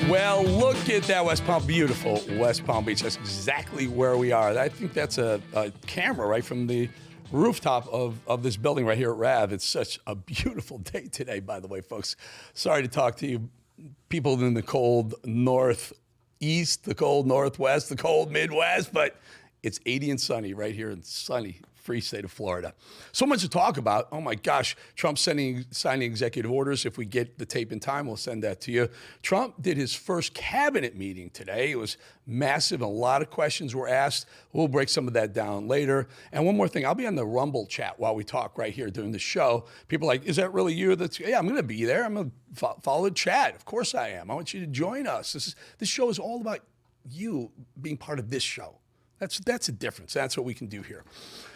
Well, look at that West Palm, beautiful West Palm Beach. That's exactly where we are. I think that's a camera right from the rooftop of this building right here at RAV. It's such a beautiful day today, by the way, folks. Sorry to talk to you people in the cold northeast, the cold northwest, the cold Midwest, but it's 80 and sunny right here in sunny free state of Florida. So much to talk about. Oh my gosh, Trump signing executive orders. If we get the tape in time, we'll send that to you. Trump did his first cabinet meeting today. It was massive. A lot of questions were asked. We'll break some of that down later. And one more thing, I'll be on the Rumble chat while we talk right here during the show. People are like, is that really you? Yeah, I'm going to be there. I'm going to follow the chat. Of course I am. I want you to join us. This show is all about you being part of this show. That's a difference. That's what we can do here.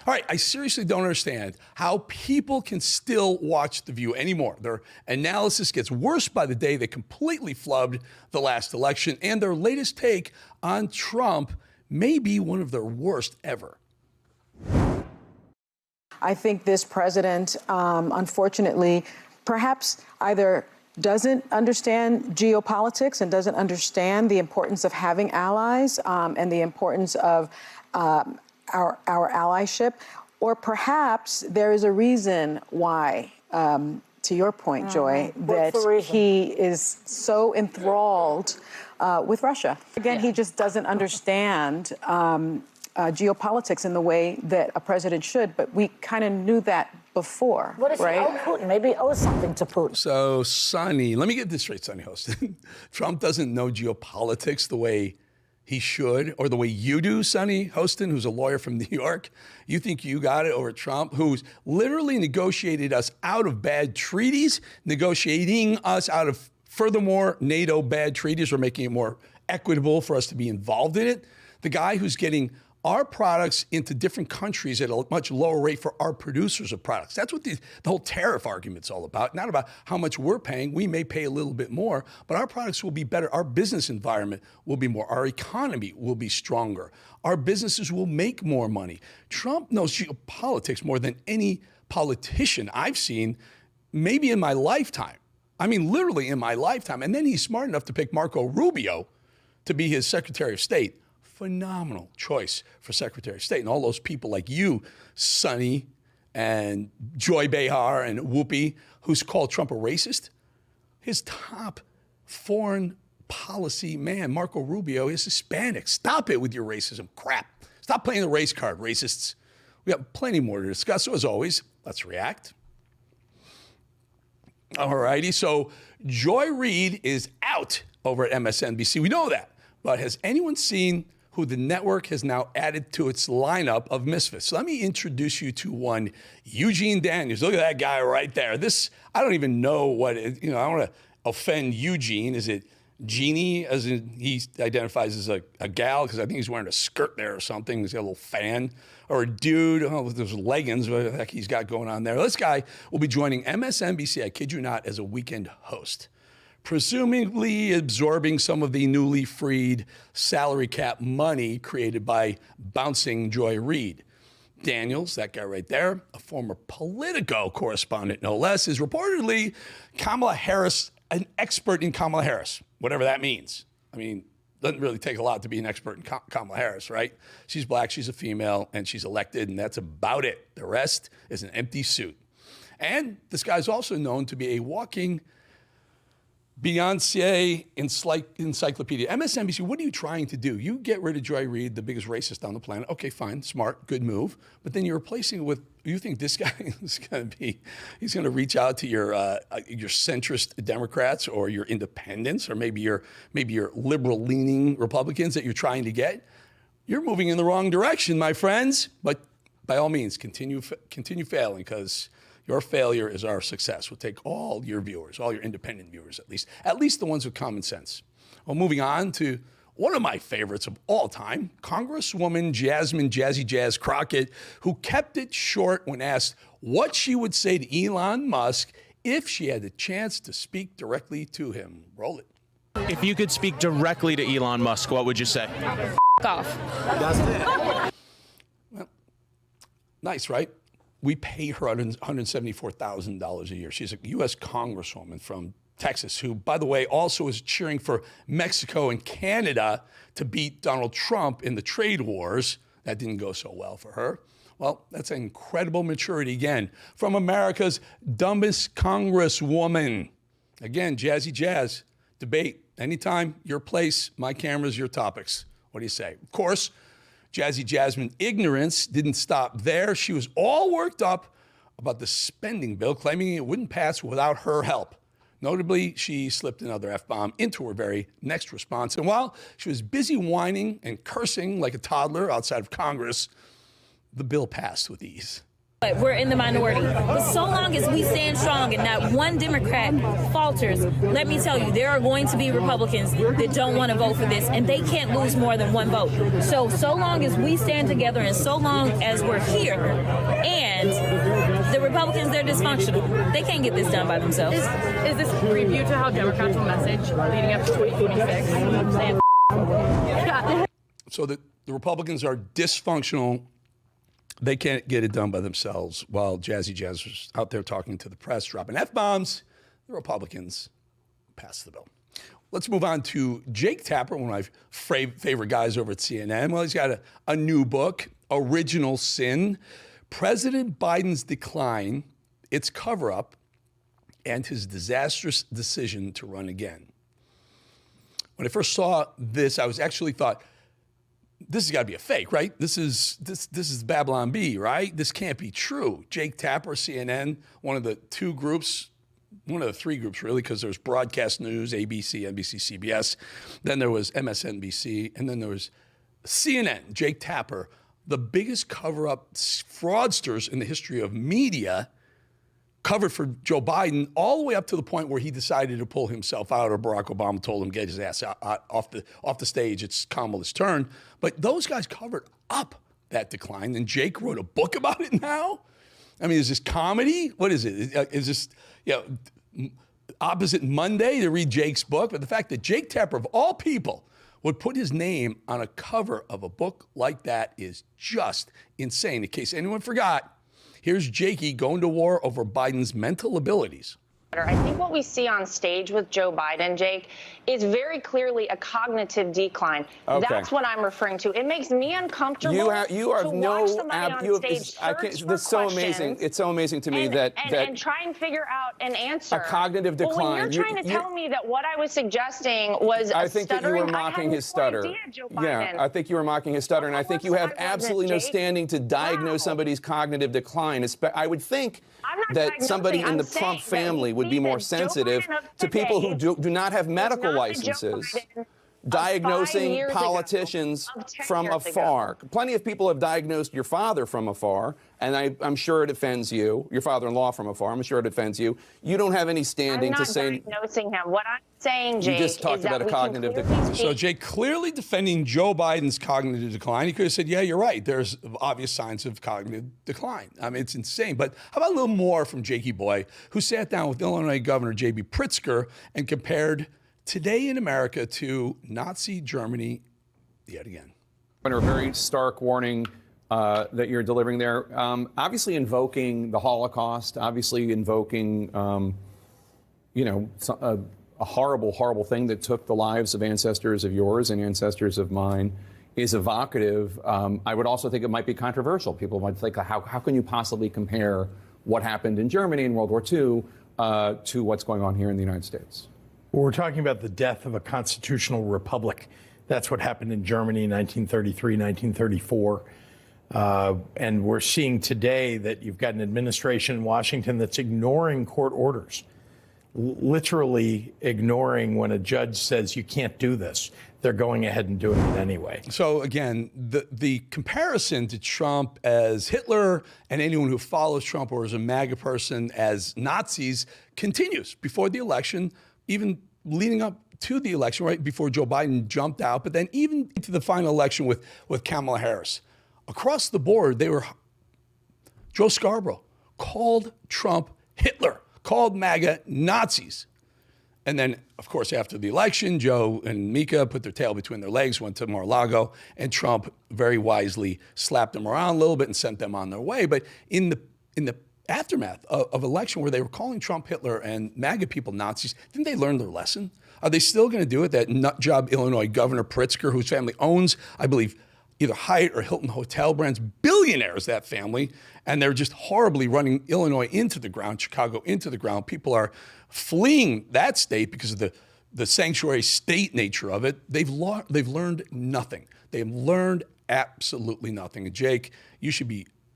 All right, I seriously don't understand how people can still watch The View anymore. Their analysis gets worse by the day. They completely flubbed the last election, and their latest take on Trump may be one of their worst ever. I think this president, unfortunately, perhaps either doesn't understand geopolitics and doesn't understand the importance of having allies and the importance of our allyship, or perhaps there is a reason why, to your point, Joy, that he is so enthralled with Russia. Again, he just doesn't understand geopolitics in the way that a president should, but we kind of knew that before. What does he owe Putin? Maybe he owes something to Putin. So, Sonny, let me get this straight, Sonny Hostin. Trump doesn't know geopolitics the way he should, or the way you do, Sonny Hostin, who's a lawyer from New York. You think you got it over Trump, who's literally negotiated us out of bad treaties, negotiating us out of, furthermore, NATO bad treaties, or making it more equitable for us to be involved in it. The guy who's getting our products into different countries at a much lower rate for our producers of products. That's what the whole tariff argument's all about. Not about how much we're paying. We may pay a little bit more, but our products will be better. Our business environment will be more. Our economy will be stronger. Our businesses will make more money. Trump knows geopolitics more than any politician I've seen, maybe in my lifetime. I mean, literally in my lifetime. And then he's smart enough to pick Marco Rubio to be his Secretary of State. Phenomenal choice for Secretary of State. And all those people like you, Sonny and Joy Behar and Whoopi, who's called Trump a racist. His top foreign policy man, Marco Rubio, is Hispanic. Stop it with your racism crap. Stop playing the race card, racists. We got plenty more to discuss. So as always, let's react. All righty, so Joy Reid is out over at MSNBC. We know that. But has anyone seen who the network has now added to its lineup of misfits? So let me introduce you to one, Eugene Daniels. Look at that guy right there. This, I don't even know what, I don't want to offend Eugene. Is it Jeannie, as in he identifies as a gal, because I think he's wearing a skirt there or something. He's got a little fan. Or a dude, with those leggings, what the heck he's got going on there. This guy will be joining MSNBC, I kid you not, as a weekend host, presumably absorbing some of the newly freed salary cap money created by bouncing Joy Reid. Daniels, that guy right there, a former Politico correspondent, no less, is reportedly Kamala Harris, an expert in Kamala Harris, whatever that means. I mean, doesn't really take a lot to be an expert in Kamala Harris, right? She's black, she's a female, and she's elected, and that's about it. The rest is an empty suit. And this guy's also known to be a walking Beyonce encyclopedia. MSNBC, what are you trying to do? You get rid of Joy Reid, the biggest racist on the planet. Okay, fine, smart, good move. But then you're replacing it with, you think this guy is going to be, he's going to reach out to your centrist Democrats or your independents or maybe your liberal-leaning Republicans that you're trying to get? You're moving in the wrong direction, my friends. But by all means, continue failing, because your failure is our success. We'll take all your viewers, all your independent viewers at least the ones with common sense. Well, moving on to one of my favorites of all time, Congresswoman Jasmine Jazzy Jazz Crockett, who kept it short when asked what she would say to Elon Musk if she had the chance to speak directly to him. Roll it. If you could speak directly to Elon Musk, what would you say? F*** off. That's it. Nice, right? We pay her $174,000 a year. She's a U.S. Congresswoman from Texas, who, by the way, also is cheering for Mexico and Canada to beat Donald Trump in the trade wars. That didn't go so well for her. Well, that's an incredible maturity, again, from America's dumbest Congresswoman. Again, Jazzy Jazz, debate. Anytime, your place, my cameras, your topics. What do you say? Of course, Jazzy Jasmine ignorance didn't stop there. She was all worked up about the spending bill, claiming it wouldn't pass without her help. Notably, she slipped another F-bomb into her very next response. And while she was busy whining and cursing like a toddler outside of Congress, the bill passed with ease. But we're in the minority. But so long as we stand strong and not one Democrat falters, let me tell you, there are going to be Republicans that don't want to vote for this, and they can't lose more than one vote. So long as we stand together and so long as we're here, and the Republicans, they're dysfunctional. They can't get this done by themselves. Is this a preview to how Democrats will message leading up to 2026? So the Republicans are dysfunctional. They can't get it done by themselves, while Jazzy Jazz was out there talking to the press, dropping F-bombs. The Republicans passed the bill. Let's move on to Jake Tapper, one of my favorite guys over at CNN. Well, he's got a new book, Original Sin, President Biden's Decline, Its Cover-Up, and His Disastrous Decision to Run Again. When I first saw this, I was actually thought, this has got to be a fake, right? This is Babylon Bee, right? This can't be true. Jake Tapper, CNN, one of the two groups, one of the three groups really, because there's broadcast news, ABC, NBC, CBS. Then there was MSNBC, and then there was CNN, Jake Tapper, the biggest cover-up fraudsters in the history of media, covered for Joe Biden all the way up to the point where he decided to pull himself out, or Barack Obama told him, get his ass out, off the stage. It's Kamala's turn. But those guys covered up that decline. And Jake wrote a book about it now. I mean, is this comedy? What is it? Is this, opposite Monday to read Jake's book? But the fact that Jake Tapper, of all people, would put his name on a cover of a book like that is just insane. In case anyone forgot, here's Jakey going to war over Biden's mental abilities. I think what we see on stage with Joe Biden, Jake, is very clearly a cognitive decline. Okay. That's what I'm referring to. It makes me uncomfortable. You have no. That's so amazing. It's so amazing to me and try and figure out an answer. A cognitive decline. Well, when you're trying to tell me that what I was suggesting was I think that you were mocking his stutter. Yeah, I think you were mocking his stutter, and I think you have absolutely no standing to diagnose somebody's cognitive decline. I would think that somebody in the Trump family would be more sensitive to people who do not have medical licenses diagnosing politicians from afar. Plenty of people have diagnosed your father from afar, and I'm sure it offends you. Your father-in-law from afar. I'm sure it offends you. You don't have any standing to say. I'm not diagnosing him. What I'm saying, Jake, you just talked about a cognitive decline. So Jake clearly defending Joe Biden's cognitive decline. He could have said, yeah, you're right. There's obvious signs of cognitive decline. I mean, it's insane. But how about a little more from Jakey Boy, who sat down with Illinois Governor J.B. Pritzker and compared today in America to Nazi Germany yet again. A very stark warning that you're delivering there. Obviously invoking the Holocaust, obviously invoking, a horrible, horrible thing that took the lives of ancestors of yours and ancestors of mine is evocative. I would also think it might be controversial. People might think, how can you possibly compare what happened in Germany in World War II to what's going on here in the United States? Well, we're talking about the death of a constitutional republic. That's what happened in Germany in 1933, 1934. And we're seeing today that you've got an administration in Washington that's ignoring court orders, literally ignoring when a judge says you can't do this. They're going ahead and doing it anyway. So again, the comparison to Trump as Hitler and anyone who follows Trump or is a MAGA person as Nazis continues before the election, even leading up to the election, right before Joe Biden jumped out, but then even into the final election with Kamala Harris. Across the board, Joe Scarborough called Trump Hitler, called MAGA Nazis. And then, of course, after the election, Joe and Mika put their tail between their legs, went to Mar-a-Lago, and Trump very wisely slapped them around a little bit and sent them on their way. But in the aftermath of election where they were calling Trump Hitler and MAGA people Nazis, didn't they learn their lesson? Are they still going to do it? That nutjob Illinois Governor Pritzker, whose family owns, I believe, either Hyatt or Hilton hotel brands, billionaires, that family, and they're just horribly running Illinois into the ground, Chicago into the ground. People are fleeing that state because of the sanctuary state nature of it. They've learned nothing. They've learned absolutely nothing. And Jake,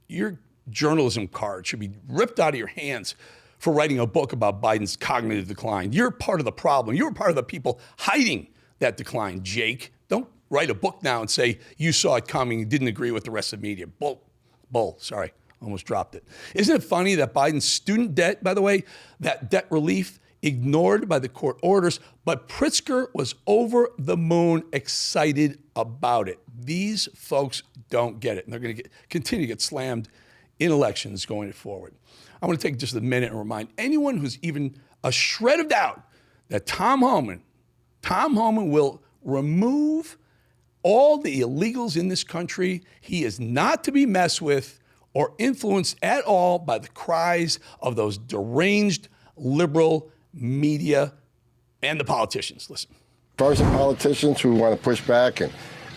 your journalism card should be ripped out of your hands for writing a book about Biden's cognitive decline. You're part of the problem. You're part of the people hiding that decline, Jake. Don't write a book now and say you saw it coming and didn't agree with the rest of the media. Bull, sorry, almost dropped it. Isn't it funny that Biden's student debt, by the way, that debt relief ignored by the court orders, but Pritzker was over the moon excited about it. These folks don't get it, and they're going to continue to get slammed in elections going forward. I want to take just a minute and remind anyone who's even a shred of doubt that Tom Homan will remove all the illegals in this country. He is not to be messed with or influenced at all by the cries of those deranged liberal media and the politicians. Listen. As far as the politicians who want to push back and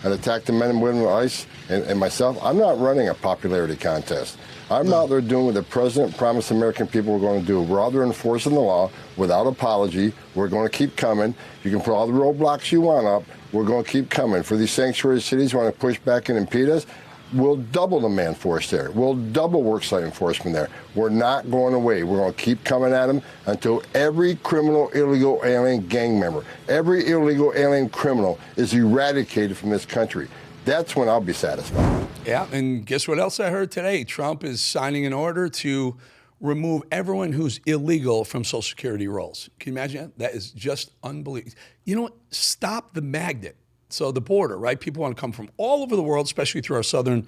attack the men and women of ICE and myself, I'm not running a popularity contest. I'm out there doing what the president promised the American people we're going to do. We're out there enforcing the law without apology. We're going to keep coming. You can put all the roadblocks you want up. We're going to keep coming. For these sanctuary cities who want to push back and impede us, we'll double the man force there. We'll double worksite enforcement there. We're not going away. We're going to keep coming at them until every criminal, illegal alien gang member, every illegal alien criminal is eradicated from this country. That's when I'll be satisfied. Yeah, and guess what else I heard today? Trump is signing an order to remove everyone who's illegal from Social Security rolls. Can you imagine that? That is just unbelievable. You know what? Stop the magnet. So the border, right? People want to come from all over the world, especially through our southern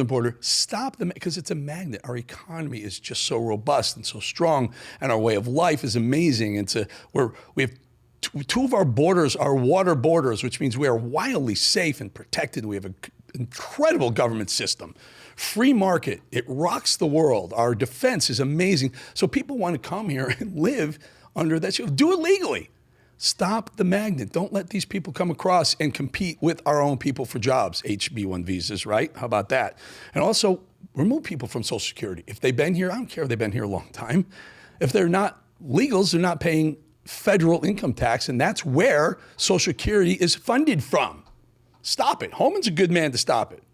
border. Stop them because it's a magnet. Our economy is just so robust and so strong, and our way of life is amazing. And we have two of our borders are water borders, which means we are wildly safe and protected. We have an incredible government system. Free market, it rocks the world. Our defense is amazing. So people want to come here and live under that. Do it legally. Stop the magnet. Don't let these people come across and compete with our own people for jobs, HB1 visas, right? How about that? And also remove people from Social Security. If they've been here, I don't care if they've been here a long time. If they're not legals, they're not paying federal income tax, and that's where Social Security is funded from. Stop it. Homan's a good man to stop it.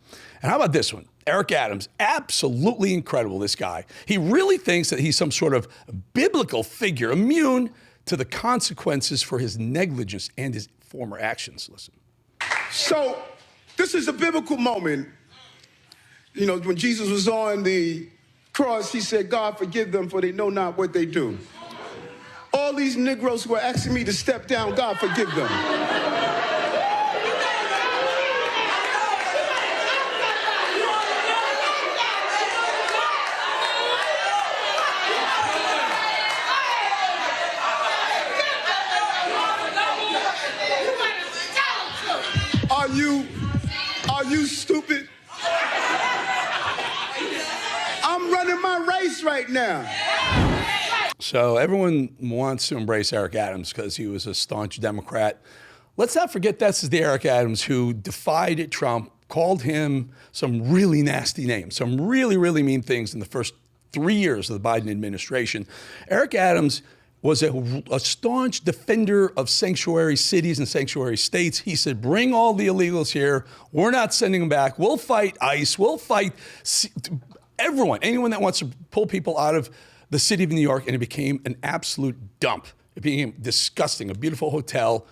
And how about this one? Eric Adams, absolutely incredible, this guy. He really thinks that he's some sort of biblical figure, immune to the consequences for his negligence and his former actions. Listen. So this is a biblical moment. You know, when Jesus was on the cross, he said, God, forgive them, for they know not what they do. All these Negroes who are asking me to step down, God, forgive them. Are you stupid? I'm running my race right now. So everyone wants to embrace Eric Adams because he was a staunch Democrat. Let's not forget that's the Eric Adams who defied Trump, called him some really nasty names, some really, really mean things in the first 3 years of the Biden administration. Eric Adams was a staunch defender of sanctuary cities and sanctuary states. He said, bring all the illegals here. We're not sending them back. We'll fight ICE. We'll fight everyone, anyone that wants to pull people out of the city of New York. And it became an absolute dump. It became disgusting. A beautiful hotel,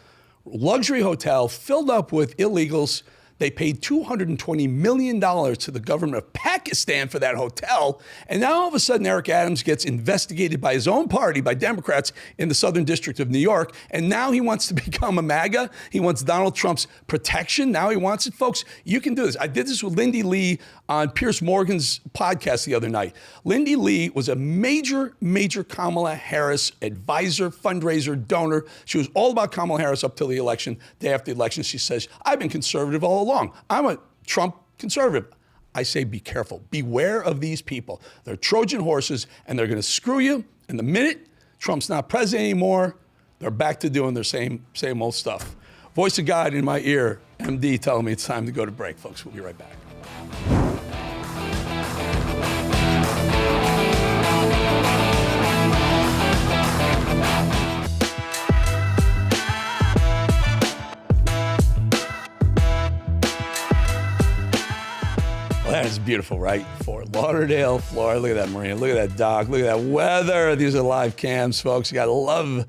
luxury hotel filled up with illegals They paid $220 million to the government of Pakistan for that hotel. And now all of a sudden, Eric Adams gets investigated by his own party, by Democrats in the Southern District of New York. And now he wants to become a MAGA. He wants Donald Trump's protection. Now he wants it. Folks, you can do this. I did this with Lindy Lee on Piers Morgan's podcast the other night. Lindy Lee was a major Kamala Harris advisor, fundraiser, donor. She was all about Kamala Harris up till the election. Day after the election, she says, I've been conservative all along. I'm a Trump conservative. I say be careful. Beware of these people. They're Trojan horses, and they're going to screw you. And the minute Trump's not president anymore, they're back to doing their same old stuff. Voice of God in my ear, MD telling me it's time to go to break, folks. We'll be right back. That is beautiful, right? Fort Lauderdale, Florida. Look at that marina. Look at that dock. Look at that weather. These are live cams, folks. You got to love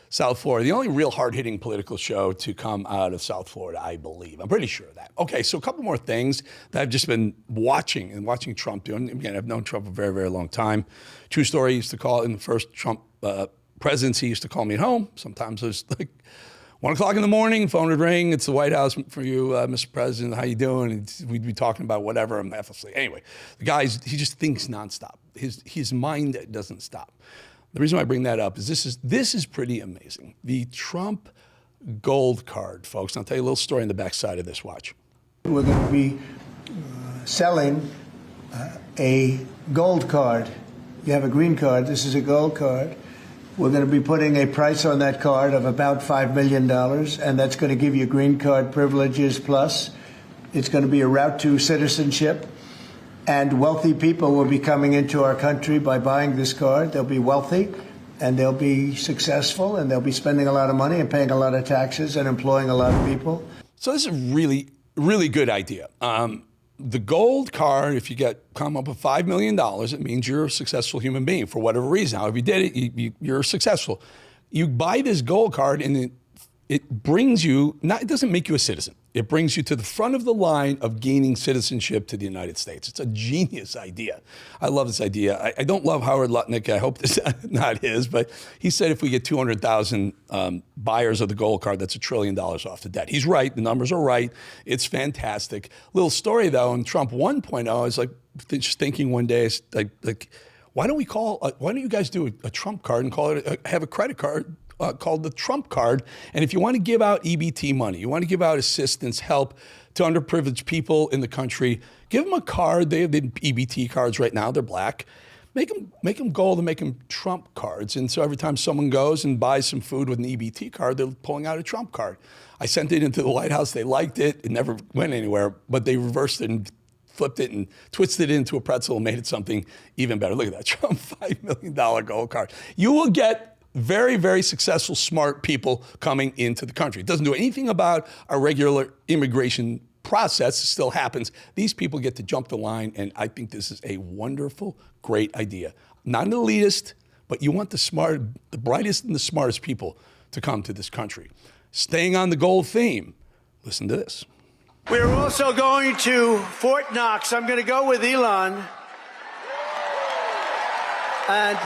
South Florida. The only real hard-hitting political show to come out of South Florida, I believe. I'm pretty sure of that. Okay, so a couple more things that I've just been watching Trump do. And again, I've known Trump for a very, very long time. True story, he used to call in the first Trump presidency, he used to call me at home. Sometimes it was like 1 o'clock in the morning, phone would ring. It's the White House for you, Mr. President. How you doing? And we'd be talking about whatever. I'm half asleep. Anyway, the guy, he just thinks nonstop. His mind doesn't stop. The reason why I bring that up is this is pretty amazing. The Trump gold card, folks. And I'll tell you a little story on the backside of this. Watch. We're going to be selling a gold card. You have a green card. This is a gold card. We're going to be putting a price on that card of about $5 million, and that's going to give you green card privileges plus. It's going to be a route to citizenship, and wealthy people will be coming into our country by buying this card. They'll be wealthy, and they'll be successful, and they'll be spending a lot of money and paying a lot of taxes and employing a lot of people. So this is a really, really good idea. The gold card, if you come up with $5 million, it means you're a successful human being for whatever reason. However you did it, you're successful. You buy this gold card and it brings you, it doesn't make you a citizen. It brings you to the front of the line of gaining citizenship to the United States. It's a genius idea. I love this idea. I don't love Howard Lutnick. I hope this is not his, but he said if we get 200,000 buyers of the gold card, that's $1 trillion off the debt. He's right. The numbers are right. It's fantastic. Little story, though, in Trump 1.0, I was just thinking one day, why don't you guys do a Trump card and call it, have a credit card called the Trump card. And if you want to give out EBT money, you want to give out assistance, help to underprivileged people in the country, give them a card. They have the EBT cards right now. They're black. Make them gold and make them Trump cards. And so every time someone goes and buys some food with an EBT card, they're pulling out a Trump card. I sent it into the White House. They liked it. It never went anywhere, but they reversed it and flipped it and twisted it into a pretzel and made it something even better. Look at that, Trump $5 million gold card. You will get very, very successful, smart people coming into the country. It doesn't do anything about our regular immigration process. It still happens. These people get to jump the line, and I think this is a wonderful, great idea. Not an elitist, but you want the brightest and the smartest people to come to this country. Staying on the gold theme, listen to this. We're also going to Fort Knox. I'm going to go with Elon. And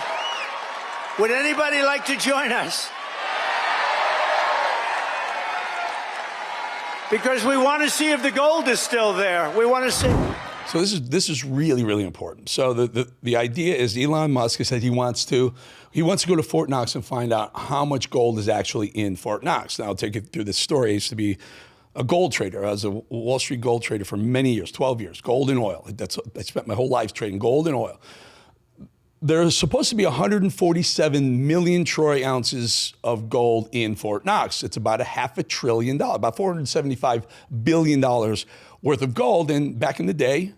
would anybody like to join us? Because we want to see if the gold is still there. We want to see. So this is really, really important. So the idea is Elon Musk has said he wants to go to Fort Knox and find out how much gold is actually in Fort Knox. Now I'll take you through this story. I used to be a gold trader. I was a Wall Street gold trader for many years, 12 years, gold and oil. I spent my whole life trading gold and oil. There's supposed to be 147 million troy ounces of gold in Fort Knox. It's about $500 billion, about $475 billion worth of gold. And back in the day,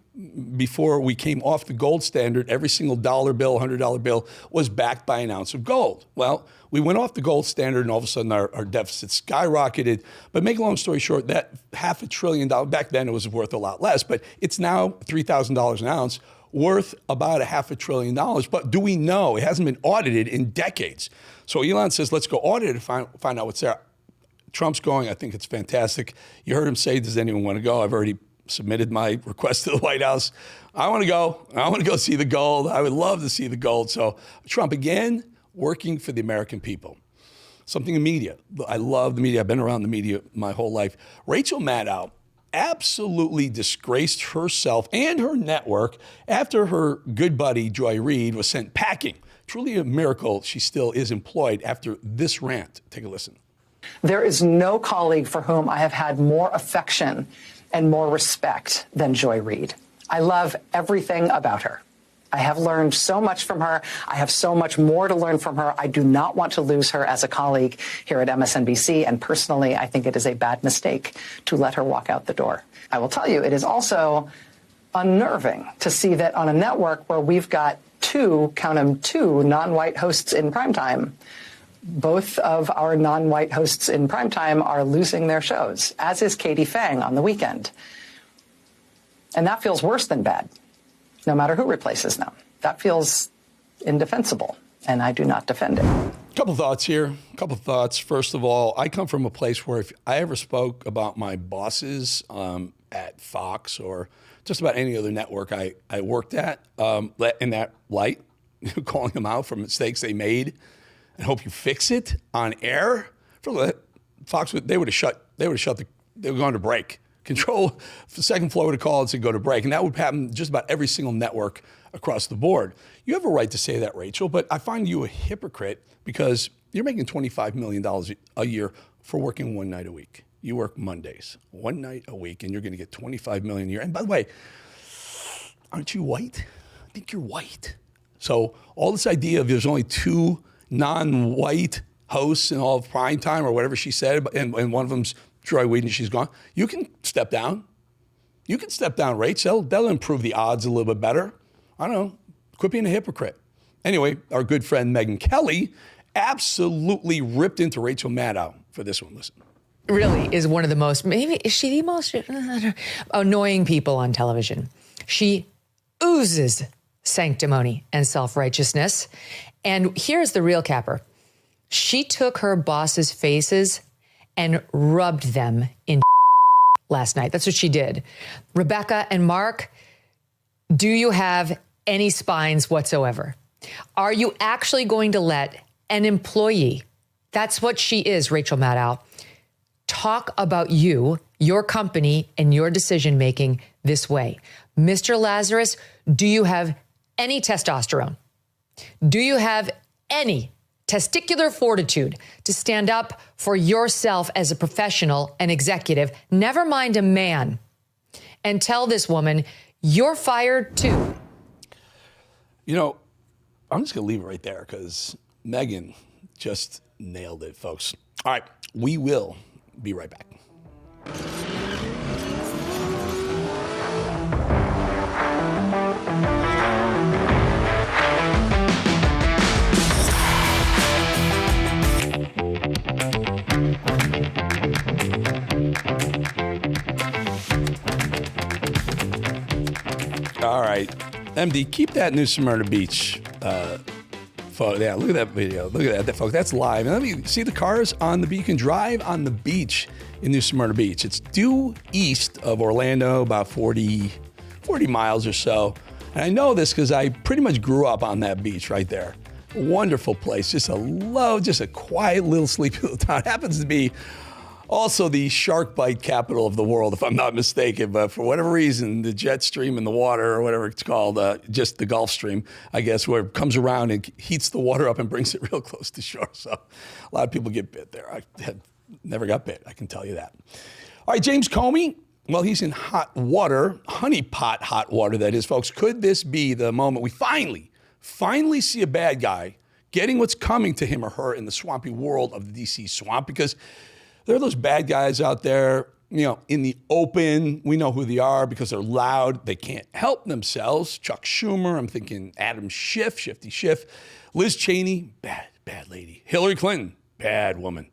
before we came off the gold standard, every single dollar bill, $100 bill was backed by an ounce of gold. Well, we went off the gold standard and all of a sudden our deficit skyrocketed. But make a long story short, that $500 billion, back then it was worth a lot less, but it's now $3,000 an ounce, worth about $500 billion. But do we know? It hasn't been audited in decades. So Elon says, let's go audit it and find out what's there. Trump's going. I think it's fantastic. You heard him say, does anyone want to go? I've already submitted my request to the White House. I want to go. I want to go see the gold. I would love to see the gold. So Trump, again, working for the American people. Something in media. I love the media. I've been around the media my whole life. Rachel Maddow absolutely disgraced herself and her network after her good buddy, Joy Reid, was sent packing. Truly a miracle she still is employed after this rant. Take a listen. There is no colleague for whom I have had more affection and more respect than Joy Reid. I love everything about her. I have learned so much from her. I have so much more to learn from her. I do not want to lose her as a colleague here at MSNBC. And personally, I think it is a bad mistake to let her walk out the door. I will tell you, it is also unnerving to see that on a network where we've got two non-white hosts in primetime, both of our non-white hosts in primetime are losing their shows, as is Katie Fang on the weekend. And that feels worse than bad. No matter who replaces them. That feels indefensible, and I do not defend it. Couple thoughts here. Couple thoughts. First of all, I come from a place where if I ever spoke about my bosses at Fox or just about any other network I worked at, in that light, calling them out for mistakes they made and hope you fix it on air. Fox, they were going to break. Control, the second floor would have called and said, go to break. And that would happen just about every single network across the board. You have a right to say that, Rachel, but I find you a hypocrite because you're making $25 million a year for working one night a week. You work Mondays, one night a week, and you're going to get $25 million a year. And by the way, aren't you white? I think you're white. So all this idea of there's only two non-white hosts in all of prime time or whatever she said, and one of them's Joy Reid and she's gone. You can step down. You can step down, Rachel. They'll improve the odds a little bit better. I don't know. Quit being a hypocrite. Anyway, our good friend Megyn Kelly absolutely ripped into Rachel Maddow for this one. Listen. Really is one of the most, maybe, is she the most annoying people on television. She oozes sanctimony and self-righteousness. And here's the real capper. She took her boss's faces and rubbed them in last night. That's what she did. Rebecca and Mark, do you have any spines whatsoever? Are you actually going to let an employee, that's what she is, Rachel Maddow, talk about you, your company, and your decision-making this way? Mr. Lazarus, do you have any testosterone? Do you have any testicular fortitude to stand up for yourself as a professional and executive, never mind a man, and tell this woman, you're fired too? You know, I'm just going to leave it right there because Megyn just nailed it, folks. All right, we will be right back. All right, MD, keep that New Smyrna Beach photo. Yeah, look at that video. Look at that, folks. That's live. And let me see the cars on the beach. You can drive on the beach in New Smyrna Beach. It's due east of Orlando, about 40 miles or so. And I know this because I pretty much grew up on that beach right there. Wonderful place. Just a quiet little sleepy little town. It happens to be also the shark bite capital of the world, if I'm not mistaken. But for whatever reason, the jet stream in the water, or whatever it's called, just the Gulf Stream, I guess, where it comes around and heats the water up and brings it real close to shore. So a lot of people get bit there. I never got bit, I can tell you that. All right, James Comey, well, he's in hot water, honeypot hot water, that is, folks. Could this be the moment we finally see a bad guy getting what's coming to him or her in the swampy world of the D.C. swamp? Because there are those bad guys out there, you know, in the open. We know who they are because they're loud. They can't help themselves. Chuck Schumer, I'm thinking Adam Schiff, Shifty Schiff. Liz Cheney, bad lady. Hillary Clinton, bad woman.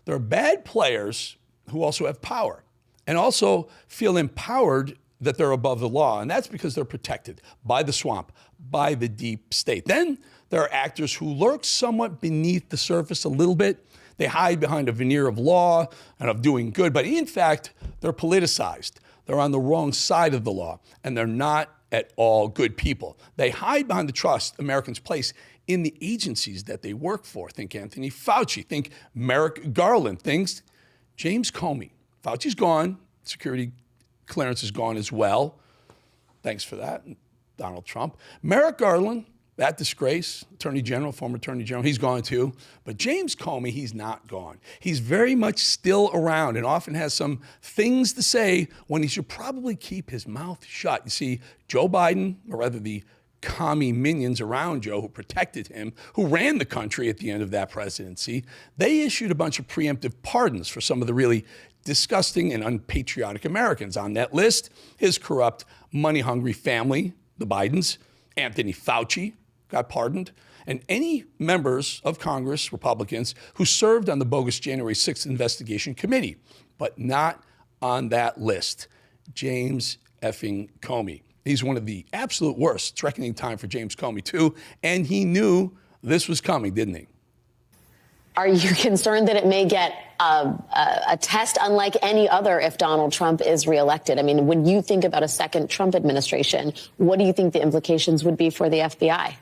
There are bad players who also have power and also feel empowered that they're above the law. And that's because they're protected by the swamp, by the deep state. Then there are actors who lurk somewhat beneath the surface a little bit. They hide behind a veneer of law and of doing good, but in fact, they're politicized. They're on the wrong side of the law, and they're not at all good people. They hide behind the trust Americans place in the agencies that they work for. Think Anthony Fauci, think Merrick Garland, think James Comey. Fauci's gone, security clearance is gone as well. Thanks for that, Donald Trump. Merrick Garland, that disgrace, Attorney General, former Attorney General, he's gone too. But James Comey, he's not gone. He's very much still around and often has some things to say when he should probably keep his mouth shut. You see, Joe Biden, or rather the commie minions around Joe who protected him, who ran the country at the end of that presidency, they issued a bunch of preemptive pardons for some of the really disgusting and unpatriotic Americans. On that list, his corrupt, money-hungry family, the Bidens, Anthony Fauci got pardoned, and any members of Congress, Republicans, who served on the bogus January 6th investigation committee, but not on that list, James effing Comey. He's one of the absolute worst. It's reckoning time for James Comey, too, and he knew this was coming, didn't he? Are you concerned that it may get a test unlike any other if Donald Trump is reelected? I mean, when you think about a second Trump administration, what do you think the implications would be for the FBI?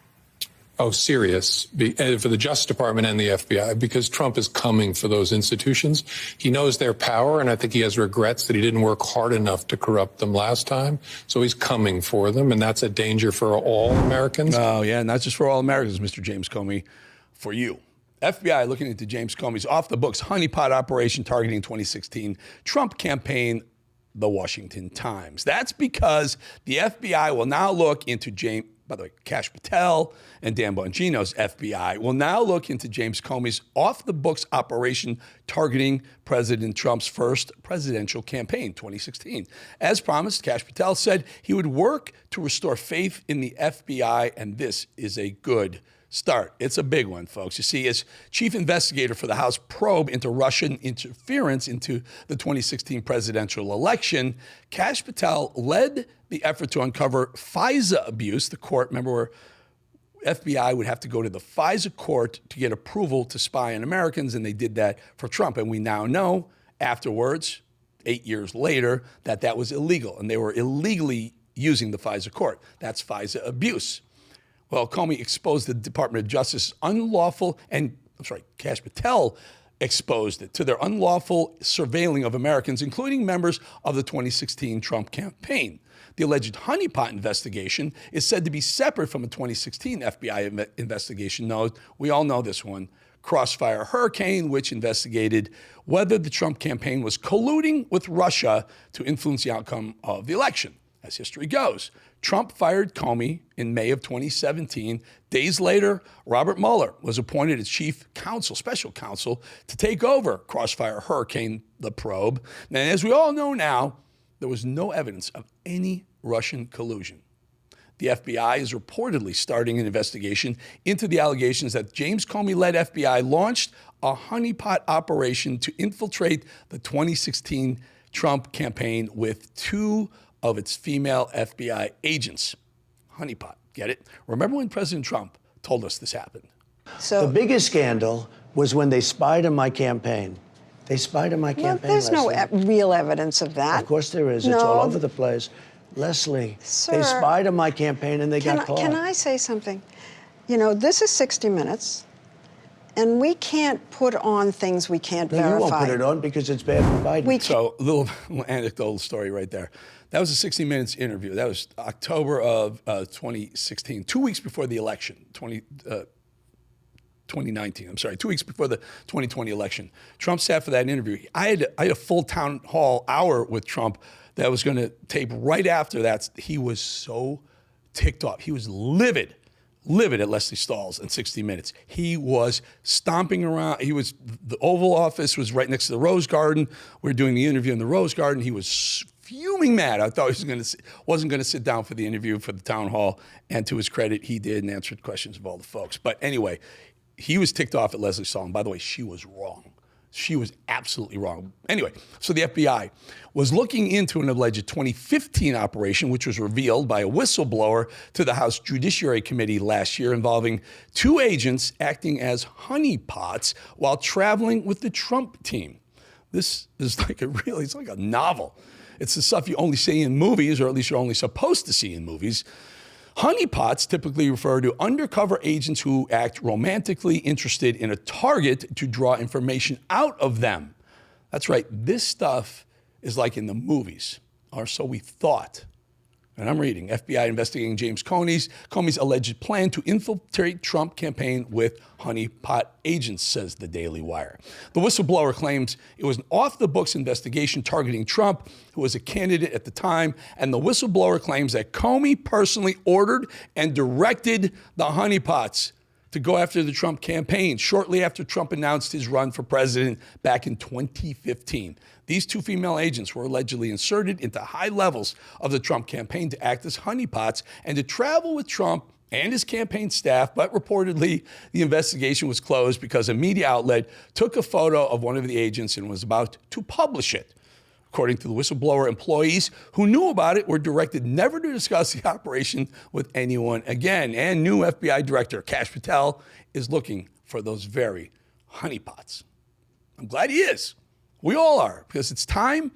Oh, serious for the Justice Department and the FBI, because Trump is coming for those institutions. He knows their power, and I think he has regrets that he didn't work hard enough to corrupt them last time. So he's coming for them, and that's a danger for all Americans. Oh, yeah, not just for all Americans, Mr. James Comey, for you. FBI looking into James Comey's off-the-books honeypot operation targeting 2016 Trump campaign, the Washington Times. That's because the FBI will now look into James, by the way, Kash Patel and Dan Bongino's FBI will now look into James Comey's off-the-books operation targeting President Trump's first presidential campaign, 2016. As promised, Kash Patel said he would work to restore faith in the FBI, and this is a good start. It's a big one, folks. You see, as chief investigator for the House probe into Russian interference into the 2016 presidential election, Kash Patel led the effort to uncover FISA abuse. The court, remember, where FBI would have to go to the FISA court to get approval to spy on Americans, and they did that for Trump. And we now know afterwards, 8 years later, that that was illegal, and they were illegally using the FISA court. That's FISA abuse. Well, Comey exposed the Department of Justice's unlawful, and Kash Patel exposed it to their unlawful surveilling of Americans, including members of the 2016 Trump campaign. The alleged honeypot investigation is said to be separate from a 2016 FBI investigation. No, we all know this one. Crossfire Hurricane, which investigated whether the Trump campaign was colluding with Russia to influence the outcome of the election. As history goes, Trump fired Comey in May of 2017. Days later, Robert Mueller was appointed as chief counsel, special counsel, to take over Crossfire Hurricane, the probe. And as we all know now, there was no evidence of any Russian collusion. The FBI is reportedly starting an investigation into the allegations that James Comey-led FBI launched a honeypot operation to infiltrate the 2016 Trump campaign with two of its female FBI agents. Honeypot, get it? Remember when President Trump told us this happened? So the biggest scandal was when they spied on my campaign. They spied on my campaign. There's no real evidence of that. Of course there is. No. It's all over the place. Leslie, Sir, they spied on my campaign and they got caught. Can I say something? You know, this is 60 Minutes, and we can't put on things we can't verify. You won't put it on because it's bad for Biden. So a little anecdotal story right there. That was a 60 Minutes interview. That was October of 2016, 2 weeks before the election, 2019. I'm sorry, 2 weeks before the 2020 election. Trump sat for that interview. I had a full town hall hour with Trump that was going to tape right after that. He was so ticked off. He was livid at Leslie Stahl's in 60 Minutes. He was stomping around. The Oval Office was right next to the Rose Garden. We were doing the interview in the Rose Garden. He was fuming mad. I thought he wasn't going to sit down for the interview for the town hall. And to his credit, he did and answered questions of all the folks. But anyway, he was ticked off at Leslie Stahl. And by the way, she was wrong. She was absolutely wrong. Anyway, so the FBI was looking into an alleged 2015 operation, which was revealed by a whistleblower to the House Judiciary Committee last year, involving 2 agents acting as honeypots while traveling with the Trump team. This is like it's like a novel. It's the stuff you only see in movies, or at least you're only supposed to see in movies. Honeypots typically refer to undercover agents who act romantically interested in a target to draw information out of them. That's right, this stuff is like in the movies, or so we thought. And I'm reading, FBI investigating James Comey's alleged plan to infiltrate Trump campaign with honeypot agents, says the Daily Wire. The whistleblower claims it was an off-the-books investigation targeting Trump, who was a candidate at the time, and the whistleblower claims that Comey personally ordered and directed the honeypots to go after the Trump campaign shortly after Trump announced his run for president back in 2015. These 2 female agents were allegedly inserted into high levels of the Trump campaign to act as honeypots and to travel with Trump and his campaign staff, but reportedly the investigation was closed because a media outlet took a photo of one of the agents and was about to publish it. According to the whistleblower, employees who knew about it were directed never to discuss the operation with anyone again. And new FBI Director Kash Patel is looking for those very honeypots. I'm glad he is. We all are, because it's time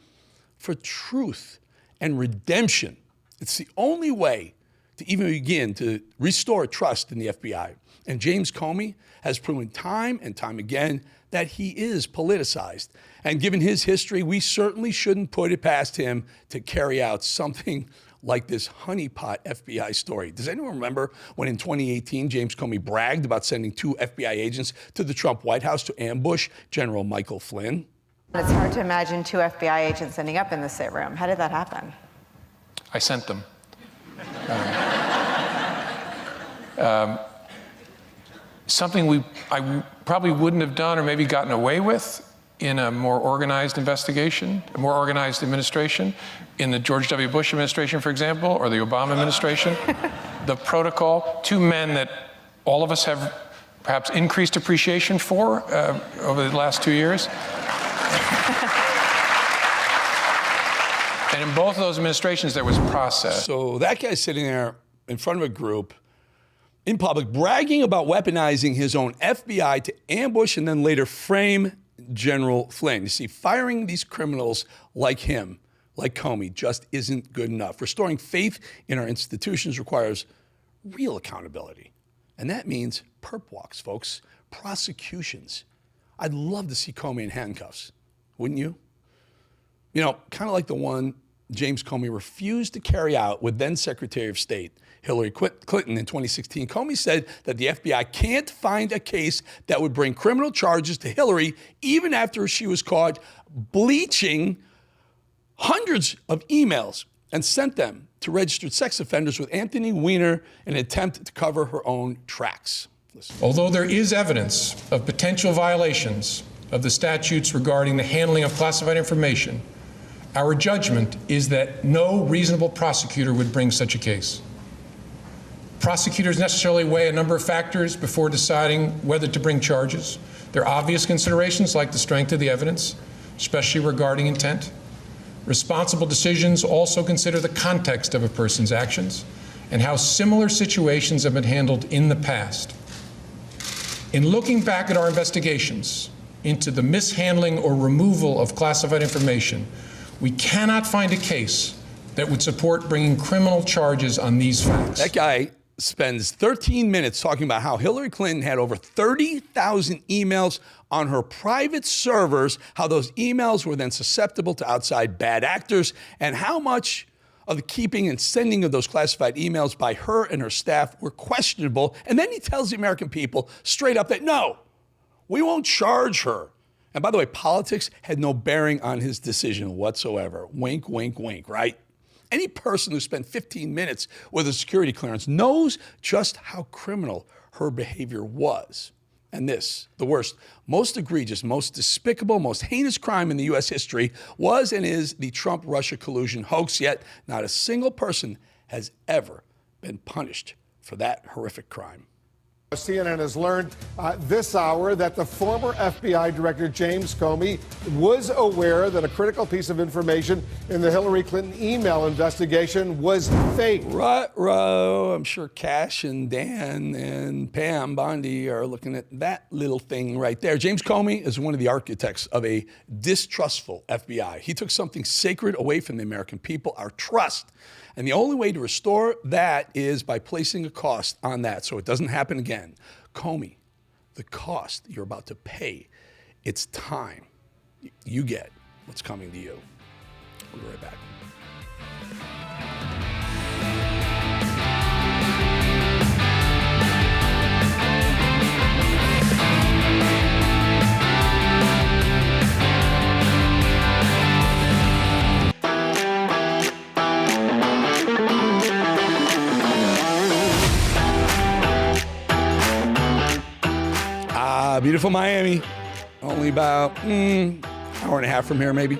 for truth and redemption. It's the only way to even begin to restore trust in the FBI. And James Comey has proven time and time again that he is politicized. And given his history, we certainly shouldn't put it past him to carry out something like this honeypot FBI story. Does anyone remember when in 2018, James Comey bragged about sending 2 FBI agents to the Trump White House to ambush General Michael Flynn? It's hard to imagine 2 FBI agents ending up in the sit room. How did that happen? I sent them. Something I probably wouldn't have done or maybe gotten away with in a more organized investigation, a more organized administration, in the George W. Bush administration, for example, or the Obama administration. The protocol, 2 men that all of us have perhaps increased appreciation for over the last 2 years. And in both of those administrations, there was process. So that guy's sitting there in front of a group in public, bragging about weaponizing his own FBI to ambush and then later frame General Flynn. You see, firing these criminals like him, like Comey, just isn't good enough. Restoring faith in our institutions requires real accountability. And that means perp walks, folks, prosecutions. I'd love to see Comey in handcuffs, wouldn't you? You know, kind of like the one James Comey refused to carry out with then Secretary of State Hillary Clinton in 2016. Comey said that the FBI can't find a case that would bring criminal charges to Hillary even after she was caught bleaching hundreds of emails and sent them to registered sex offenders with Anthony Weiner in an attempt to cover her own tracks. Listen. Although there is evidence of potential violations of the statutes regarding the handling of classified information, our judgment is that no reasonable prosecutor would bring such a case. Prosecutors necessarily weigh a number of factors before deciding whether to bring charges. There are obvious considerations like the strength of the evidence, especially regarding intent. Responsible decisions also consider the context of a person's actions and how similar situations have been handled in the past. In looking back at our investigations into the mishandling or removal of classified information, we cannot find a case that would support bringing criminal charges on these facts. That guy spends 13 minutes talking about how Hillary Clinton had over 30,000 emails on her private servers, how those emails were then susceptible to outside bad actors, and how much of the keeping and sending of those classified emails by her and her staff were questionable. And then he tells the American people straight up that, no, we won't charge her. And by the way, politics had no bearing on his decision whatsoever. Wink, wink, wink, right? Any person who spent 15 minutes with a security clearance knows just how criminal her behavior was. And this, the worst, most egregious, most despicable, most heinous crime in the U.S. history was and is the Trump-Russia collusion hoax, yet not a single person has ever been punished for that horrific crime. CNN has learned this hour that the former FBI Director James Comey was aware that a critical piece of information in the Hillary Clinton email investigation was fake. Ruh-roh. I'm sure Cash and Dan and Pam Bondi are looking at that little thing right there. James Comey is one of the architects of a distrustful FBI. He took something sacred away from the American people, our trust. And the only way to restore that is by placing a cost on that so it doesn't happen again. Comey, the cost you're about to pay, it's time. You get what's coming to you. We'll be right back. Beautiful Miami. Only about hour and a half from here, maybe.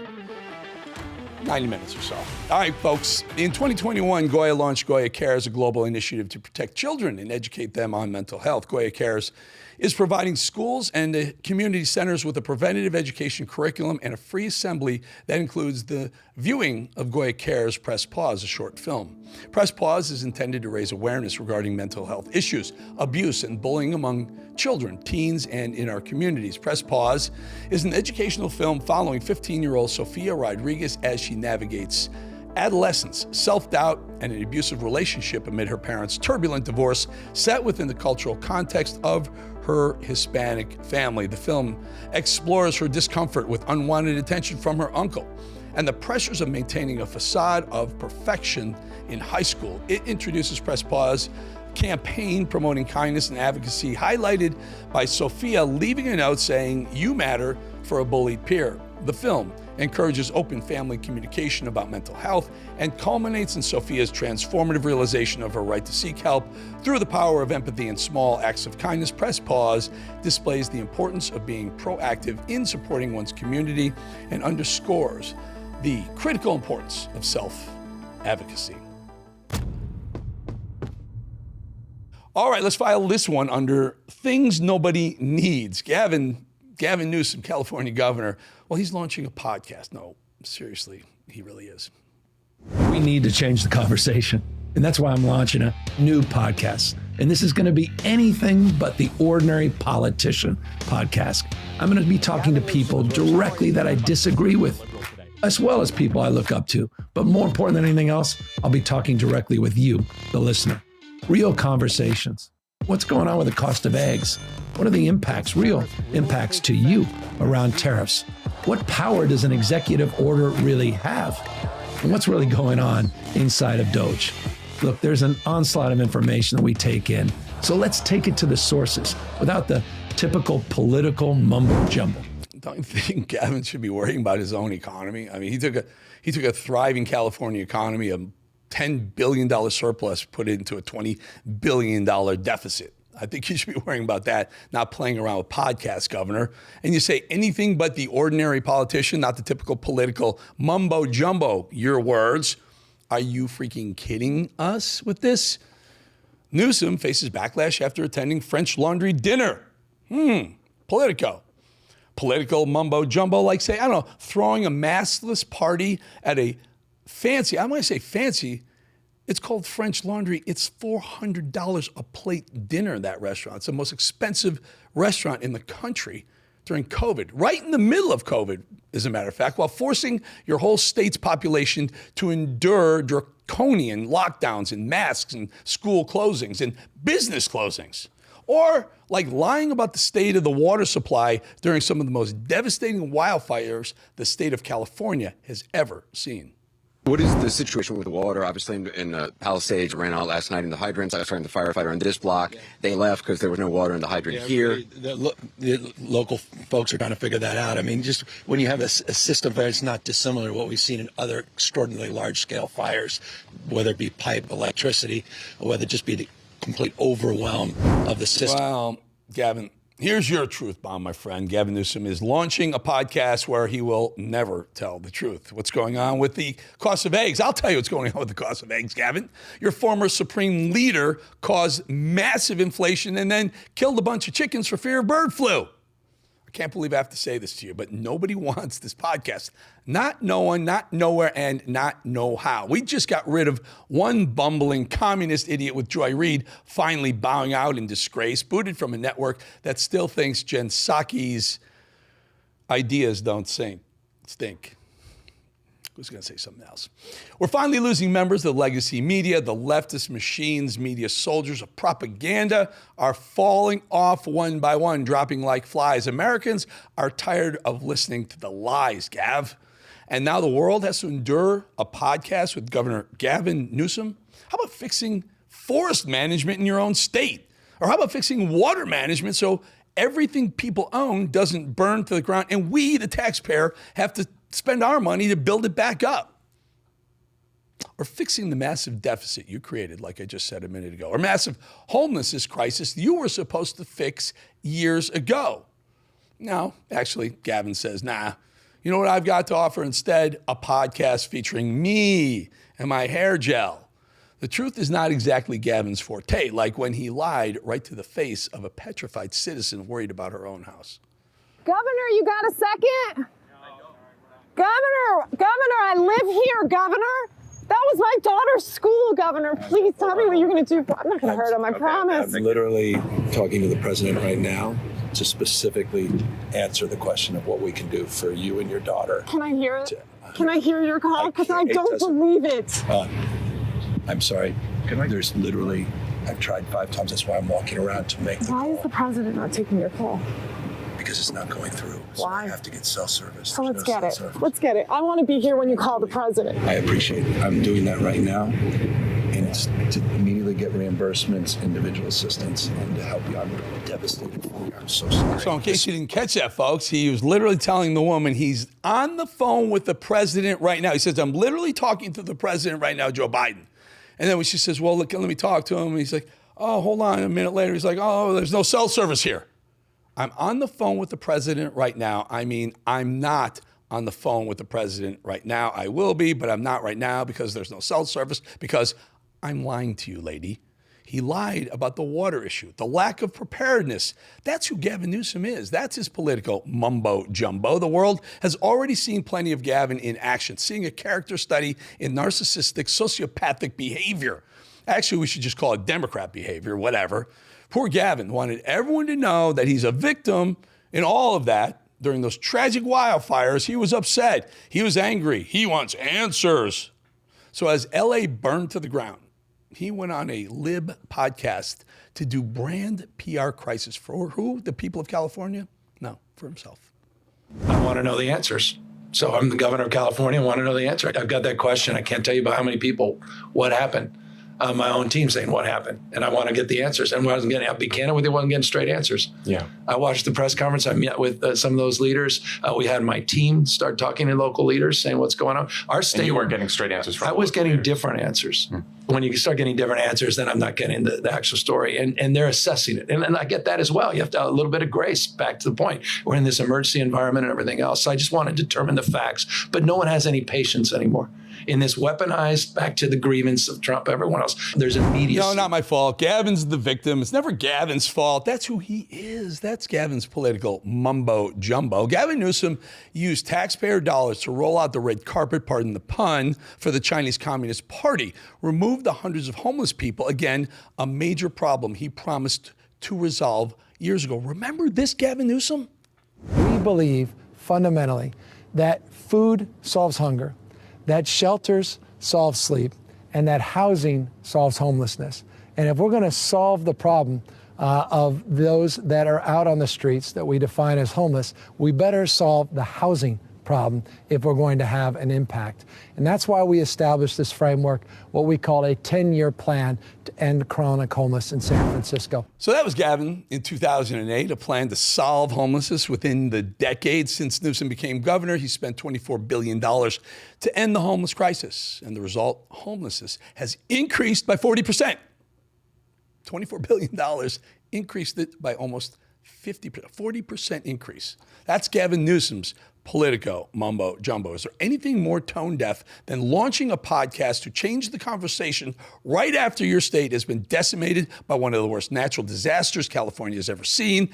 90 minutes or so. All right, folks. In 2021, Goya launched Goya Cares, a global initiative to protect children and educate them on mental health. Goya Cares is providing schools and community centers with a preventative education curriculum and a free assembly that includes the viewing of Goya Cares Press Pause, a short film. Press Pause is intended to raise awareness regarding mental health issues, abuse, and bullying among children, teens, and in our communities. Press Pause is an educational film following 15-year-old Sofia Rodriguez as she navigates adolescence, self-doubt, and an abusive relationship amid her parents' turbulent divorce set within the cultural context of her Hispanic family. The film explores her discomfort with unwanted attention from her uncle and the pressures of maintaining a facade of perfection in high school. It introduces Press Pause campaign promoting kindness and advocacy, highlighted by Sophia leaving a note saying, "You matter," for a bullied peer. The film encourages open family communication about mental health and culminates in Sophia's transformative realization of her right to seek help through the power of empathy and small acts of kindness. Press Pause displays the importance of being proactive in supporting one's community and underscores the critical importance of self-advocacy. All right, let's file this one under things nobody needs. Gavin Newsom, California governor, well, he's launching a podcast. No, seriously, he really is. We need to change the conversation. And that's why I'm launching a new podcast. And this is going to be anything but the ordinary politician podcast. I'm going to be talking to people directly that I disagree with, as well as people I look up to. But more important than anything else, I'll be talking directly with you, the listener. Real conversations. What's going on with the cost of eggs? What are the impacts, real impacts to you around tariffs? What power does an executive order really have? And what's really going on inside of Doge? Look, there's an onslaught of information that we take in. So let's take it to the sources without the typical political mumbo jumbo. Don't you think Gavin should be worrying about his own economy? I mean, he took a thriving California economy, a $10 billion surplus, put it into a $20 billion deficit. I think you should be worrying about that, not playing around with podcasts, Governor. And you say anything but the ordinary politician, not the typical political mumbo jumbo, your words. Are you freaking kidding us with this? Newsom faces backlash after attending French Laundry dinner. Politico. Political mumbo jumbo, like say, I don't know, throwing a maskless party at a fancy, I'm going to say fancy, it's called French Laundry. It's $400 a plate dinner in that restaurant. It's the most expensive restaurant in the country during COVID, right in the middle of COVID, as a matter of fact, while forcing your whole state's population to endure draconian lockdowns and masks and school closings and business closings. Or like lying about the state of the water supply during some of the most devastating wildfires the state of California has ever seen. What is the situation with the water? Obviously, in Palisades, ran out last night in the hydrants. I was talking to the firefighter in this block. They left because there was no water in the hydrant here. The local folks are trying to figure that out. I mean, just when you have a system that's not dissimilar to what we've seen in other extraordinarily large-scale fires, whether it be pipe, electricity, or whether it just be the complete overwhelm of the system. Well, Gavin, Here's your truth bomb, my friend. Gavin Newsom is launching a podcast where he will never tell the truth. What's going on with the cost of eggs? I'll tell you what's going on with the cost of eggs, Gavin. Your former supreme leader caused massive inflation and then killed a bunch of chickens for fear of bird flu. I can't believe I have to say this to you, but nobody wants this podcast. Not no one, not nowhere, and not know how. We just got rid of one bumbling communist idiot with Joy Reid finally bowing out in disgrace, booted from a network that still thinks Jen Psaki's ideas don't stink. Who's going to say something else? We're finally losing members of the legacy media. The leftist machines, media soldiers of propaganda are falling off one by one, dropping like flies. Americans are tired of listening to the lies, Gav. And now the world has to endure a podcast with Governor Gavin Newsom. How about fixing forest management in your own state? Or how about fixing water management so everything people own doesn't burn to the ground and we, the taxpayer, have to spend our money to build it back up? Or fixing the massive deficit you created, like I just said a minute ago, or massive homelessness crisis you were supposed to fix years ago. No, actually, Gavin says, nah, you know what I've got to offer instead? A podcast featuring me and my hair gel. The truth is not exactly Gavin's forte, like when he lied right to the face of a petrified citizen worried about her own house. Governor, you got a second? Governor, I live here, Governor. That was my daughter's school, Governor. Please tell me what you're going to do. I'm not going to hurt him, I promise. I'm literally talking to the president right now to specifically answer the question of what we can do for you and your daughter. Can I hear it? Can I hear your call? Because I don't believe it. I'm sorry. There's literally, I've tried 5 times. That's why I'm walking around to make the Why call. is the president not taking your call? Because it's not going through. So Why? I have to get cell service. So let's get it. Let's get it. I want to be here when you call the president. I appreciate it. I'm doing that right now. And it's to immediately get reimbursements, individual assistance, and to help you. I'm devastated for you. I'm so sorry. So in case you didn't catch that, folks, he was literally telling the woman he's on the phone with the president right now. He says, I'm literally talking to the president right now, Joe Biden. And then when she says, well, look, let me talk to him. And he's like, oh, hold on. A minute later, he's like, oh, there's no cell service here. I'm on the phone with the president right now. I mean, I'm not on the phone with the president right now. I will be, but I'm not right now because there's no cell service, because I'm lying to you, lady. He lied about the water issue, the lack of preparedness. That's who Gavin Newsom is. That's his political mumbo jumbo. The world has already seen plenty of Gavin in action, seeing a character study in narcissistic, sociopathic behavior. Actually, we should just call it Democrat behavior, whatever. Poor Gavin wanted everyone to know that he's a victim in all of that. During those tragic wildfires, he was upset. He was angry. He wants answers. So as LA burned to the ground, he went on a lib podcast to do brand PR crisis for who? The people of California? No, for himself. I want to know the answers. So I'm the governor of California. I want to know the answer. I've got that question. I can't tell you by how many people, what happened. My own team saying what happened, and I want to get the answers. And when I was getting, I'll be candid with you, I wasn't getting straight answers. Yeah. I watched the press conference. I met with some of those leaders. We had my team start talking to local leaders, saying what's going on. Our state, and you weren't getting straight answers from. I was getting different answers. When you start getting different answers, then I'm not getting the actual story, and they're assessing it. And I get that as well. You have to have a little bit of grace. Back to the point, we're in this emergency environment and everything else. So I just want to determine the facts, but no one has any patience anymore. In this weaponized, back to the grievance of Trump, everyone else, there's immediacy. No, not my fault. Gavin's the victim. It's never Gavin's fault. That's who he is. That's Gavin's political mumbo jumbo. Gavin Newsom used taxpayer dollars to roll out the red carpet, pardon the pun, for the Chinese Communist Party, remove the hundreds of homeless people. Again, a major problem he promised to resolve years ago. Remember this, Gavin Newsom? We believe fundamentally that food solves hunger, that shelters solve sleep, and that housing solves homelessness. And if we're going to solve the problem of those that are out on the streets that we define as homeless, we better solve the housing problem if we're going to have an impact. And that's why we established this framework, what we call a 10-year plan to end chronic homelessness in San Francisco. So that was Gavin in 2008, a plan to solve homelessness within the decade. Since Newsom became governor, he spent $24 billion to end the homeless crisis. And the result, homelessness has increased by 40%. $24 billion increased it by almost 50%, 40% increase. That's Gavin Newsom's Politico mumbo jumbo. Is there anything more tone deaf than launching a podcast to change the conversation right after your state has been decimated by one of the worst natural disasters California has ever seen?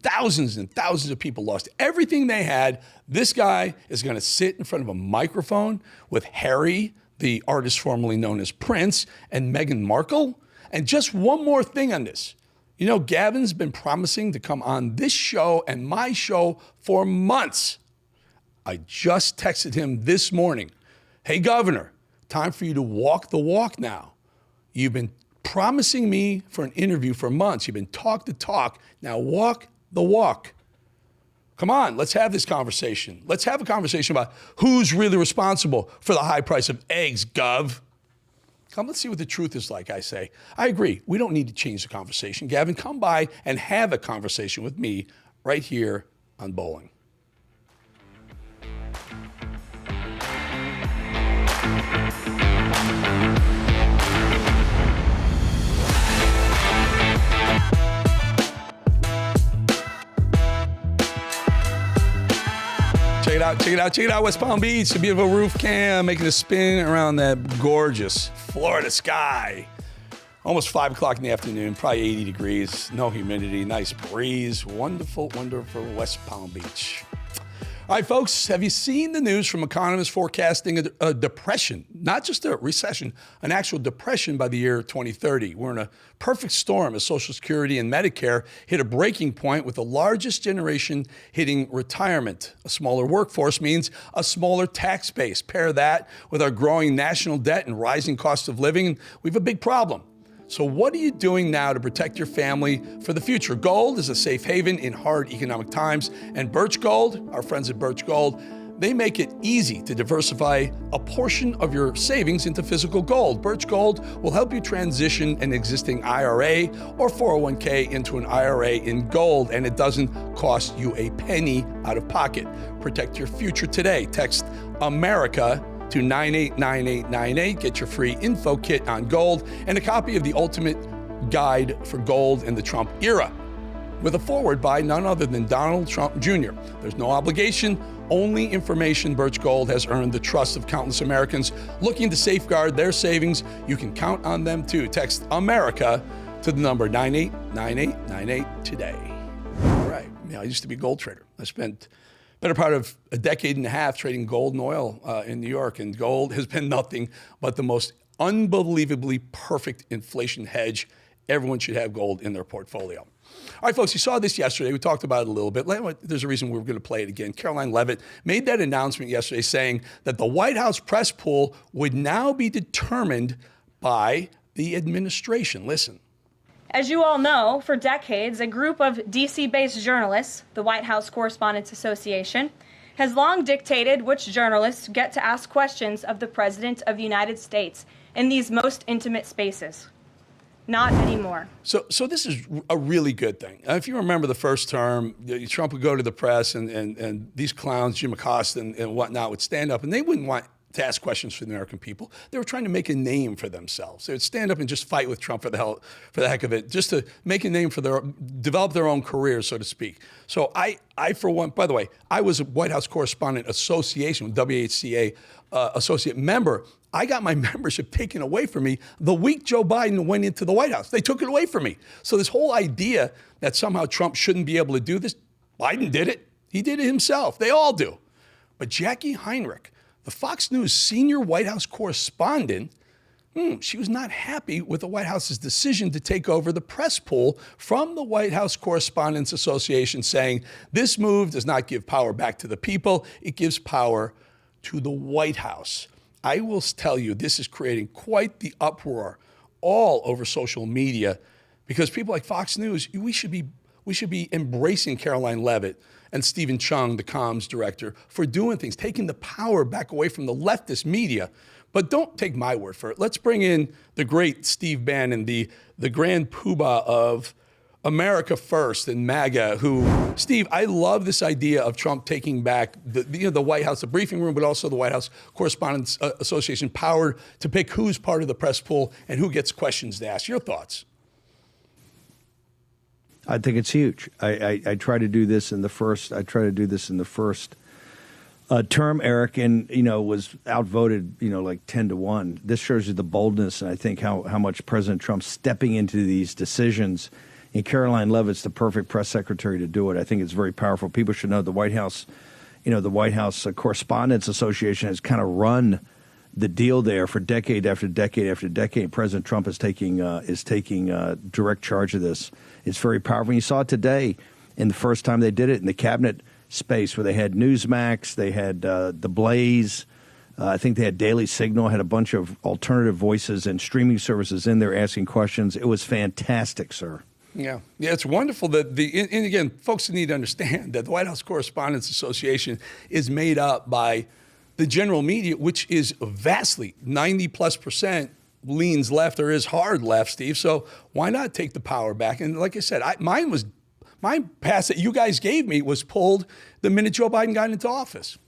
Thousands and thousands of people lost everything they had. This guy is going to sit in front of a microphone with Harry, the artist formerly known as Prince, and Meghan Markle. And just one more thing on this. You know, Gavin's been promising to come on this show and my show for months. I just texted him this morning. Hey, Governor, time for you to walk the walk now. You've been promising me for an interview for months. You've been talk the talk. Now walk the walk. Come on, let's have this conversation. Let's have a conversation about who's really responsible for the high price of eggs, Gov. Come, let's see what the truth is like, I say. I agree. We don't need to change the conversation. Gavin, come by and have a conversation with me right here on Bolling. Check it out, West Palm Beach. A beautiful roof cam making a spin around that gorgeous Florida sky. Almost 5 o'clock in the afternoon, probably 80 degrees, no humidity, nice breeze. Wonderful, wonderful West Palm Beach. All right, folks, have you seen the news from economists forecasting a depression, not just a recession, an actual depression by the year 2030? We're in a perfect storm as Social Security and Medicare hit a breaking point with the largest generation hitting retirement. A smaller workforce means a smaller tax base. Pair that with our growing national debt and rising cost of living, and we have a big problem. So what are you doing now to protect your family for the future? Gold is a safe haven in hard economic times, and Birch Gold, our friends at Birch Gold, they make it easy to diversify a portion of your savings into physical gold. Birch Gold will help you transition an existing IRA or 401k into an IRA in gold, and it doesn't cost you a penny out of pocket. Protect your future today. Text America to 989898. Get your free info kit on gold and a copy of the ultimate guide for gold in the Trump era, with a foreword by none other than Donald Trump Jr. There's no obligation, only information. Birch Gold has earned the trust of countless Americans looking to safeguard their savings. You can count on them too. Text America to the number 989898 today. All right. I used to be a gold trader. I spent better part of a decade and a half trading gold and oil in New York, and gold has been nothing but the most unbelievably perfect inflation hedge. Everyone should have gold in their portfolio. All right, folks, you saw this yesterday. We talked about it a little bit. There's a reason we're going to play it again. Caroline Leavitt made that announcement yesterday saying that the White House press pool would now be determined by the administration. Listen. As you all know, for decades, a group of D.C.-based journalists, the White House Correspondents Association, has long dictated which journalists get to ask questions of the President of the United States in these most intimate spaces. Not anymore. So this is a really good thing. If you remember the first term, Trump would go to the press and these clowns, Jim Acosta and whatnot, would stand up and they wouldn't want to ask questions for the American people. They were trying to make a name for themselves. They would stand up and just fight with Trump for the heck of it, just to make a name develop their own career, so to speak. So I for one, by the way, I was a White House Correspondent Association, WHCA associate member. I got my membership taken away from me the week Joe Biden went into the White House. They took it away from me. So this whole idea that somehow Trump shouldn't be able to do this, Biden did it. He did it himself. They all do. But Jackie Heinrich, the Fox News senior White House correspondent, she was not happy with the White House's decision to take over the press pool from the White House Correspondents Association, saying this move does not give power back to the people, it gives power to the White House. I will tell you, this is creating quite the uproar all over social media because people like Fox News, we should be embracing Caroline Leavitt and Stephen Chung, the comms director, for doing things, taking the power back away from the leftist media. But don't take my word for it. Let's bring in the great Steve Bannon, the grand poobah of America First and MAGA, who, Steve, I love this idea of Trump taking back the White House, the briefing room, but also the White House Correspondents Association power to pick who's part of the press pool and who gets questions to ask. Your thoughts? I think it's huge. I try to do this in the first. I try to do this in the first term, Eric, and was outvoted, like 10-1. This shows you the boldness, and I think how much President Trump's stepping into these decisions. And Caroline Leavitt's the perfect press secretary to do it. I think it's very powerful. People should know the White House, the White House Correspondents Association has kind of run the deal there for decade after decade after decade. President Trump is taking direct charge of this. It's very powerful. And you saw it today in the first time they did it in the cabinet space where they had Newsmax, they had The Blaze, I think they had Daily Signal, had a bunch of alternative voices and streaming services in there asking questions. It was fantastic, sir. Yeah, it's wonderful that and again, folks need to understand that the White House Correspondents Association is made up by the general media, which is vastly 90+% leans left or is hard left, Steve. So why not take the power back? And like I said, my pass that you guys gave me was pulled the minute Joe Biden got into office.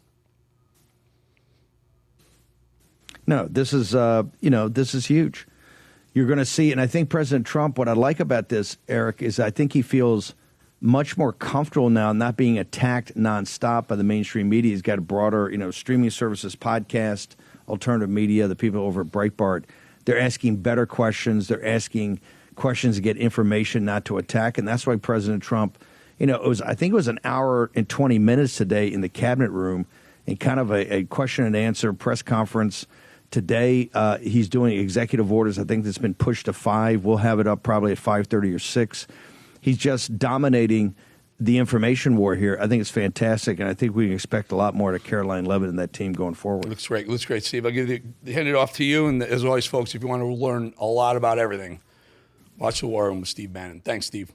No, this is this is huge. You're going to see, and I think President Trump, what I like about this, Eric, is I think he feels much more comfortable now not being attacked nonstop by the mainstream media. He's got a broader, streaming services, podcast, alternative media, the people over at Breitbart. They're asking better questions. They're asking questions to get information, not to attack. And that's why President Trump, I think it was an hour and 20 minutes today in the cabinet room in kind of a question and answer press conference. Today, he's doing executive orders. I think that's been pushed to 5. We'll have it up probably at 5:30 or 6. He's just dominating the information war here. I think it's fantastic, and I think we can expect a lot more to Caroline Leavitt and that team going forward. Looks great, Steve. I'll hand it off to you. And as always, folks, if you want to learn a lot about everything, watch The War Room with Steve Bannon. Thanks, Steve.